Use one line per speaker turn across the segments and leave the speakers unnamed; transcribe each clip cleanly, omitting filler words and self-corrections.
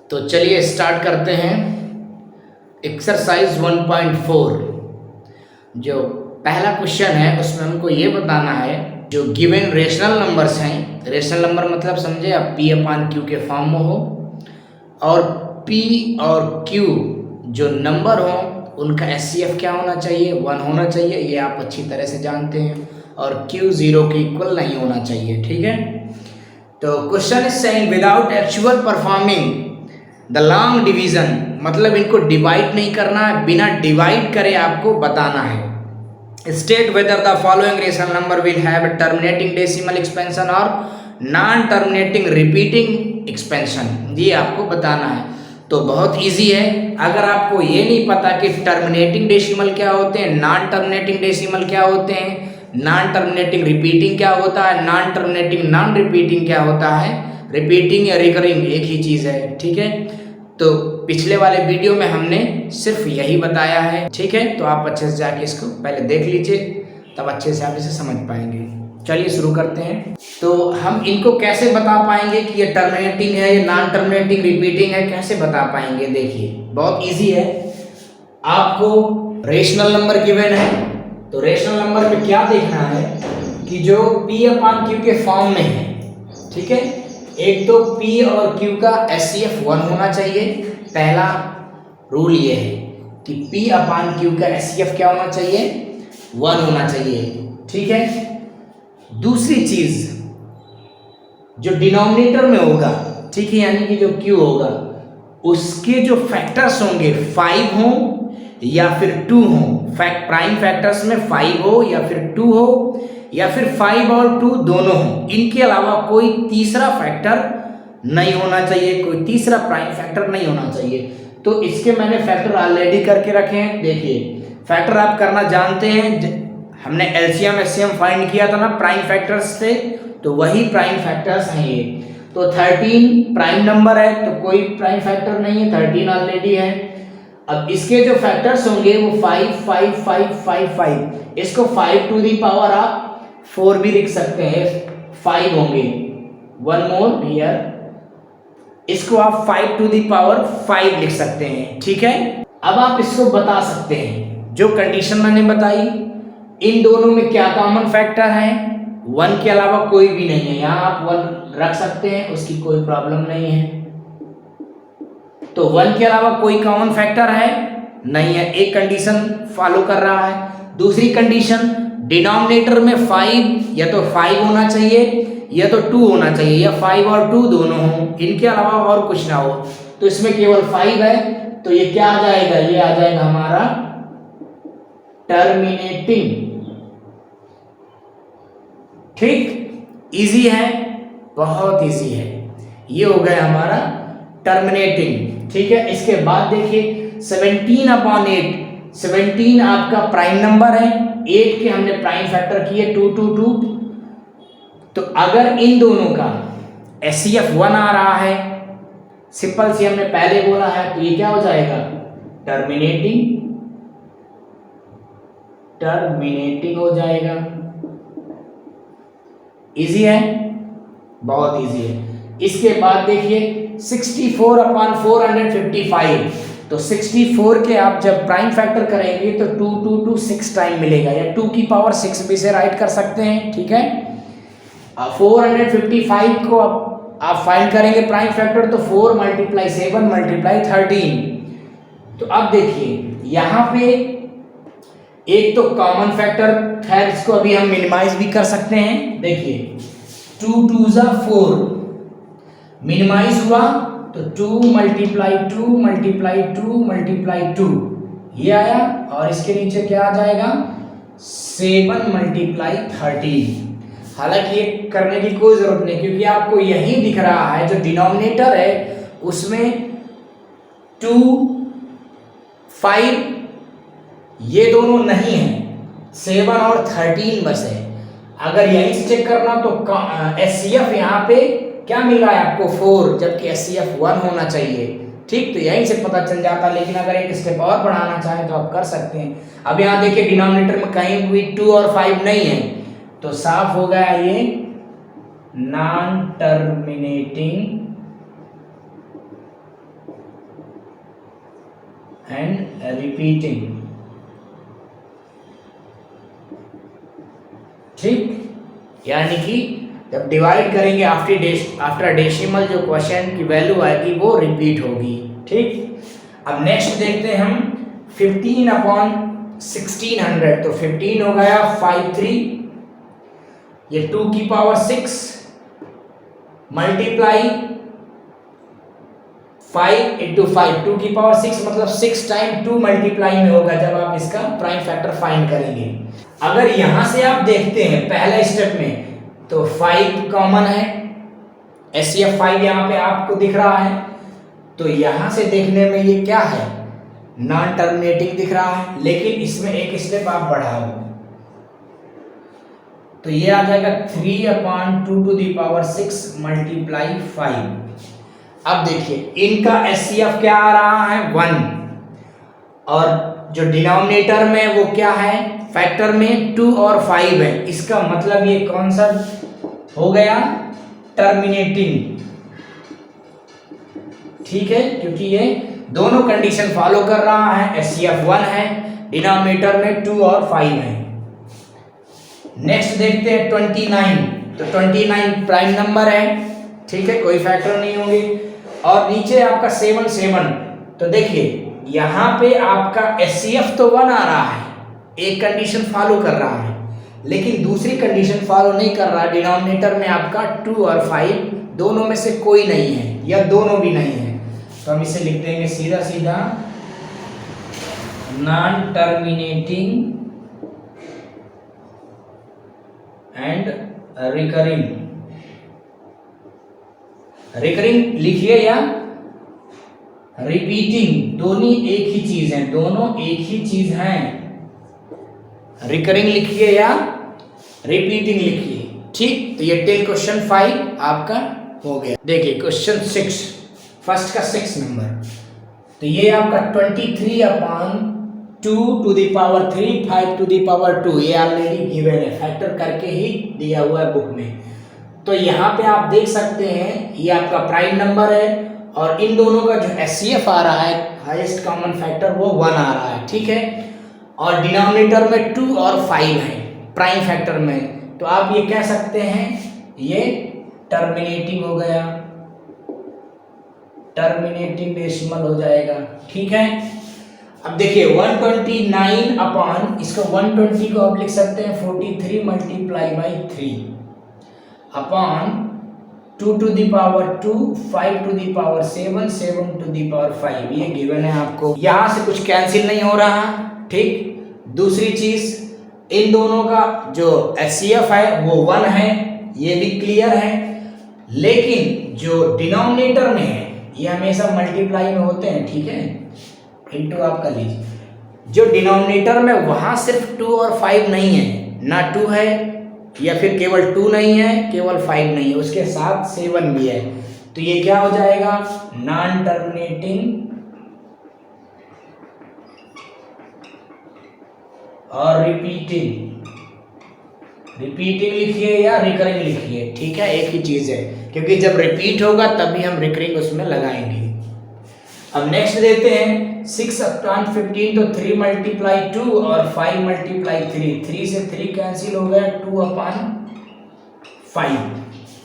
तो चलिए स्टार्ट करते हैं एक्सरसाइज 1.4। जो पहला क्वेश्चन है उसमें हमको ये बताना है जो गिवन रेशनल नंबर्स हैं, रेशनल नंबर मतलब समझे आप पी अपान क्यू के फॉर्म में हो, और पी और क्यू जो नंबर हो उनका एचसीएफ क्या होना चाहिए, 1 होना चाहिए, ये आप अच्छी तरह से जानते हैं, और क्यू 0 के इक्वल नहीं होना चाहिए। ठीक है, तो question is saying without actual performing the long division, मतलब इनको डिवाइड नहीं करना है, बिना डिवाइड करे आपको बताना है। State whether the following rational number will have terminating decimal expansion और नॉन टर्मिनेटिंग रिपीटिंग एक्सपेंशन, ये आपको बताना है। तो बहुत इजी है। अगर आपको ये नहीं पता कि टर्मिनेटिंग डेसिमल क्या होते हैं, नॉन टर्मिनेटिंग डेसिमल क्या होते हैं, नॉन टर्मिनेटिंग रिपीटिंग क्या होता है, नॉन टर्मिनेटिंग नॉन रिपीटिंग क्या होता है, रिपीटिंग या रिकरिंग एक ही चीज़ है। ठीक है, तो पिछले वाले वीडियो में हमने सिर्फ यही बताया है। ठीक है, तो आप अच्छे से जाके इसको पहले देख लीजिए, तब अच्छे से आप इसे समझ पाएंगे। चलिए शुरू करते हैं। तो हम इनको कैसे बता पाएंगे कि ये टर्मिनेटिंग है, ये नॉन टर्मिनेटिंग रिपीटिंग है, कैसे बता पाएंगे? देखिए बहुत इजी है। आपको रेशनल नंबर गिवन है, तो रेशनल नंबर में क्या देखना है कि जो P अपान Q के फॉर्म में है। ठीक है, एक तो P और Q का एचसीएफ 1 होना चाहिए। पहला रूल ये है कि P अपान Q का एचसीएफ क्या होना चाहिए, 1 होना चाहिए। ठीक है, दूसरी चीज जो डिनोमिनेटर में होगा, ठीक है, यानी कि जो Q होगा उसके जो फैक्टर्स होंगे 5 हो या फिर 2 हो, प्राइम फैक्टर्स में 5 हो या फिर 2 हो या फिर 5 और 2 दोनों हो, इनके अलावा कोई तीसरा फैक्टर नहीं होना चाहिए, कोई तीसरा प्राइम फैक्टर नहीं होना चाहिए। तो इसके मैंने फैक्टर ऑलरेडी करके रखे हैं। देखिए फैक्टर आप करना जानते हैं, हमने एलसीएम एचसीएम फाइंड किया था ना प्राइम फैक्टर्स से, तो वही प्राइम फैक्टर्स हैं ये। तो 13 प्राइम नंबर है तो कोई प्राइम फैक्टर नहीं है, 13 ऑलरेडी है। अब इसके जो फैक्टर्स होंगे वो 5 5 5 5 5, इसको 5 टू दी पावर आप 4 भी लिख सकते हैं, 5 होंगे, 1 मोर हियर, इसको आप 5 टू दी पावर 5 लिख सकते हैं। ठीक है, अब आप इसको बता सकते हैं जो कंडीशन मैंने बताई, इन दोनों में क्या कॉमन फैक्टर है, 1 के अलावा कोई भी नहीं है, यहाँ आप 1 रख सकते हैं, उसकी कोई प्रॉब्लम नहीं है। तो 1 के अलावा कोई कॉमन फैक्टर है नहीं है, एक कंडीशन फॉलो कर रहा है। दूसरी कंडीशन डिनोमिनेटर में 5 या तो 5 होना चाहिए या तो 2 होना चाहिए, या 5 और 2 दोनों हो, इनके अलावा और कुछ ना हो। तो इसमें केवल 5 है, तो ये क्या आ जाएगा, ये आ जाएगा हमारा टर्मिनेटिंग। ठीक, इजी है, बहुत इजी है, ये हो गया हमारा टर्मिनेटिंग। ठीक है, इसके बाद देखिए 17 अपॉन 8, 17 आपका प्राइम नंबर है, 8 के हमने प्राइम फैक्टर किए 2 2 2, तो अगर इन दोनों का एचसीएफ 1 आ रहा है, सिंपल सी हमने पहले बोला है, तो ये क्या हो जाएगा, टर्मिनेटिंग, टर्मिनेटिंग हो जाएगा। इजी है, बहुत इजी है। इसके बाद देखिए 64 अपॉन 455, तो 64 के आप जब प्राइम फैक्टर करेंगे तो 2 2 2 6 टाइम मिलेगा, या 2 की पावर 6 भी से राइट कर सकते हैं। ठीक है, 455 को आप फाइंड करेंगे प्राइम फैक्टर, तो 4 × 7 × 13। तो अब देखिए यहाँ पे एक तो कॉमन फैक्टर, खैर इसको अभी हम मिनिमाइज भी कर सकते हैं। देखिए 2 2 ज़ा 4, मिनिमाइज हुआ तो 2 × 2 × 2 × 2 ये आया, और इसके नीचे क्या आ जाएगा, 7 × 13। हालांकि ये करने की कोई जरूरत नहीं, क्योंकि आपको यही दिख रहा है जो डिनोमिनेटर है उसमें 2 5 ये दोनों नहीं है, 7 और 13 बस है। अगर यही से चेक करना तो एचसीएफ यहाँ पे क्या मिल रहा है आपको, 4, जबकि एचसीएफ 1 होना चाहिए। ठीक, तो यहीं से पता चल जाता, लेकिन अगर एक स्टेप और बढ़ाना चाहे तो आप कर सकते हैं। अब यहाँ देखिए डिनोमिनेटर में कहीं भी 2 और 5 नहीं है, तो साफ हो गया ये नॉन टर्मिनेटिंग एंड रिपीटिंग। ठीक, यानी कि जब डिवाइड करेंगे आफ्टर डेसिमल जो क्वेश्चन की वैल्यू आएगी वो रिपीट होगी। ठीक, अब नेक्स्ट देखते हैं हम 15/1600। तो 15 हो गया 53, ये 2 की पावर 6 मल्टीप्लाई 5 इंटू 5, 2 की पावर 6 मतलब 6 टाइम 2 मल्टीप्लाई में होगा जब आप इसका प्राइम फैक्टर फाइंड करेंगे। अगर यहां से आप देखते हैं पहला स्टेप में तो 5 कॉमन है, HCF 5 यहाँ पे आपको दिख रहा है, तो यहां से देखने में ये क्या है, नॉन टर्मिनेटिंग दिख रहा है। लेकिन इसमें एक स्टेप आप बढ़ाओ तो ये आ जाएगा 3/2 मल्टीप्लाई 5। अब देखिए इनका HCF क्या आ रहा है 1, और जो डिनोमिनेटर में वो क्या है, फैक्टर में 2 और 5 है। इसका मतलब ये कौन सा हो गया, टर्मिनेटिंग। ठीक है, क्योंकि ये दोनों कंडीशन फॉलो कर रहा है, HCF 1 है, डिनोमिनेटर में 2 और 5 है। नेक्स्ट देखते हैं 29। तो 29 प्राइम नंबर है, ठीक है, कोई फैक्टर नहीं होंगे। और नीचे आपका 7 7। तो देखिए यहाँ पे आपका HCF तो 1 आ रहा है, एक कंडीशन फॉलो कर रहा है, लेकिन दूसरी कंडीशन फॉलो नहीं कर रहा। डिनोमिनेटर में आपका 2 और 5 दोनों में से कोई नहीं है या दोनों भी नहीं है, तो हम इसे लिख देंगे सीधा सीधा non terminating and recurring. Recurring लिखिए या रिपीटिंग, दोनों एक ही चीज है, दोनों एक ही चीज हैं। रिकरिंग लिखिए या रिपीटिंग लिखिए। ठीक, तो ये टिल क्वेश्चन 5 आपका हो गया। देखिए क्वेश्चन 6, फर्स्ट का 6 नंबर। तो ये आपका 23/2 5 टू द पावर 2, ये ऑलरेडी गिवन है, फैक्टर करके ही दिया हुआ है बुक में। तो यहाँ पे आप देख सकते हैं ये आपका प्राइम नंबर है, और इन दोनों का जो HCF आ रहा है, हाईएस्ट कॉमन फैक्टर, वो 1 आ रहा है। ठीक है, और डिनोमिनेटर में 2 और 5 है प्राइम फैक्टर में, तो आप ये कह सकते हैं ये टर्मिनेटिंग हो गया, टर्मिनेटिंग डेसिमल हो जाएगा। ठीक है, अब देखिए 129 अपॉन, इसको 120 को आप लिख सकते हैं 43 multiply by 3 upon 2 to the power 2 5 to the power 7 7 to the power 5, ये गिवन है आपको। यहां से कुछ कैंसिल नहीं हो रहा। ठीक, दूसरी चीज इन दोनों का जो HCF है वो 1 है, ये भी क्लियर है। लेकिन जो डिनोमिनेटर में है ये हमेशा मल्टीप्लाई में होते हैं। ठीक है, इनटू आप कर लीजिए। जो डिनोमिनेटर में वहां सिर्फ 2 और 5 नहीं है, ना 2 है या फिर केवल 2 नहीं है, केवल 5 नहीं है, उसके साथ 7 भी है। तो ये क्या हो जाएगा, नॉन टर्मिनेटिंग और रिपीटिंग। रिपीटिंग लिखिए या रिकरिंग लिखिए, ठीक है, एक ही चीज है, क्योंकि जब रिपीट होगा तभी हम रिकरिंग उसमें लगाएंगे। अब नेक्स्ट देते हैं 6/15, तो 3 मल्टीप्लाई 2 और 5 मल्टीप्लाई 3, 3 से 3 कैंसिल हो गया, 2/5।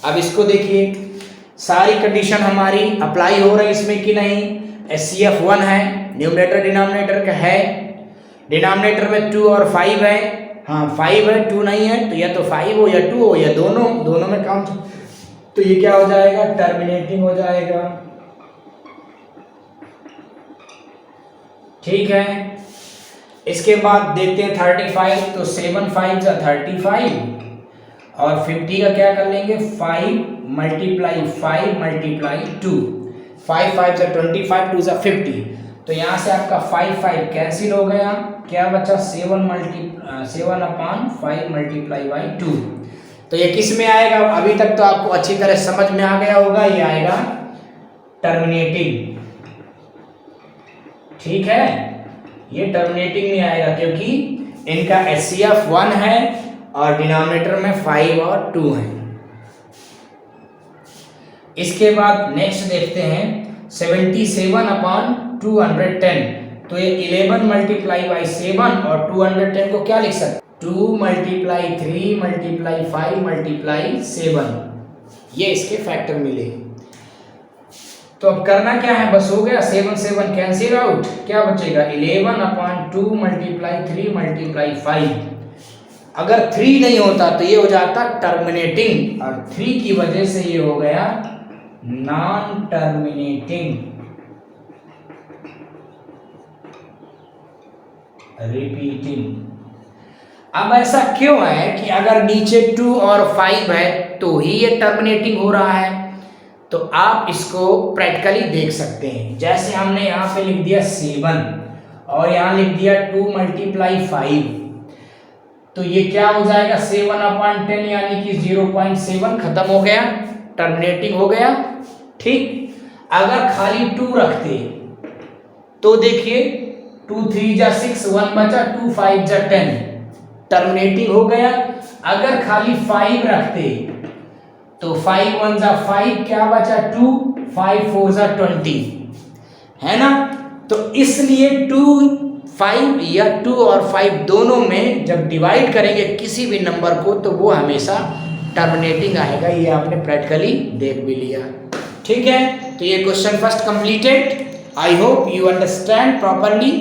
अब इसको देखिए, सारी कंडीशन हमारी अप्लाई हो रही इसमें कि नहीं। HCF 1 है, न्यूमरेटर डिनोमिनेटर का है, डिनोमिनेटर में 2 और 5 है, हाँ 5 है 2 नहीं है, तो या तो 5 हो या 2 हो या दोनों में काम। तो ये क्या हो जाएगा, टर्मिनेटिंग हो जाएगा। ठीक है, इसके बाद देखते हैं 35, तो 7 5 जा 35 और 50 का क्या कर लेंगे, 5 मल्टीप्लाई 5 मल्टीप्लाई 2, 5 5 जा 25, 2 जा 50। तो यहाँ से आपका 5 5 कैंसिल हो गया, क्या बचा 7/5 मल्टीप्लाई बाई 2। तो ये किस में आएगा, अभी तक तो आपको अच्छी तरह समझ में आ गया होगा, ये आएगा टर्मिनेटिंग। ठीक है, ये टर्मिनेटिंग में आएगा क्योंकि इनका HCF 1 है और डिनोमिनेटर में 5 और 2 है। इसके बाद नेक्स्ट देखते हैं 77/210, तो ये 11 मल्टीप्लाई बाई 7 और 210 को क्या लिख सकते, 2 मल्टीप्लाई 3 मल्टीप्लाई 5 मल्टीप्लाई 7, ये इसके फैक्टर मिले। तो अब करना क्या है, बस हो गया, 7 7 कैंसिल आउट, क्या बचेगा 11/2 मल्टीप्लाई 3 मल्टीप्लाई 5। अगर 3 नहीं होता तो ये हो जाता टर्मिनेटिंग, और 3 की वजह से ये हो गया नॉन टर्मिनेटिंग। रिपीटिंग। अब ऐसा क्यों है कि अगर नीचे 2 और 5 है तो ही ये टर्मिनेटिंग हो रहा है, तो आप इसको प्रैक्टिकली देख सकते हैं। जैसे हमने यहाँ पे लिख दिया 7 और यहाँ लिख दिया 2 मल्टीप्लाई 5, तो ये क्या हो जाएगा 7/10 यानी कि 0.7 खत्म हो गया, टर्मिनेटिंग हो गया। ठीक, अगर खाली 2 रखते तो देखिए 2 3 जा 6, 1 बचा, 2 5 जा 10, टर्मिनेटिंग हो गया। अगर खाली 5 रखते तो 5 1 जा 5, क्या बचा 2, 5 4 जा 20, है ना। तो इसलिए 2 5 या 2 और 5 दोनों में जब डिवाइड करेंगे किसी भी नंबर को तो वो हमेशा टर्मिनेटिंग आएगा, ये आपने प्रैक्टिकली देख भी लिया। ठीक है, तो ये question first completed. I hope you understand properly.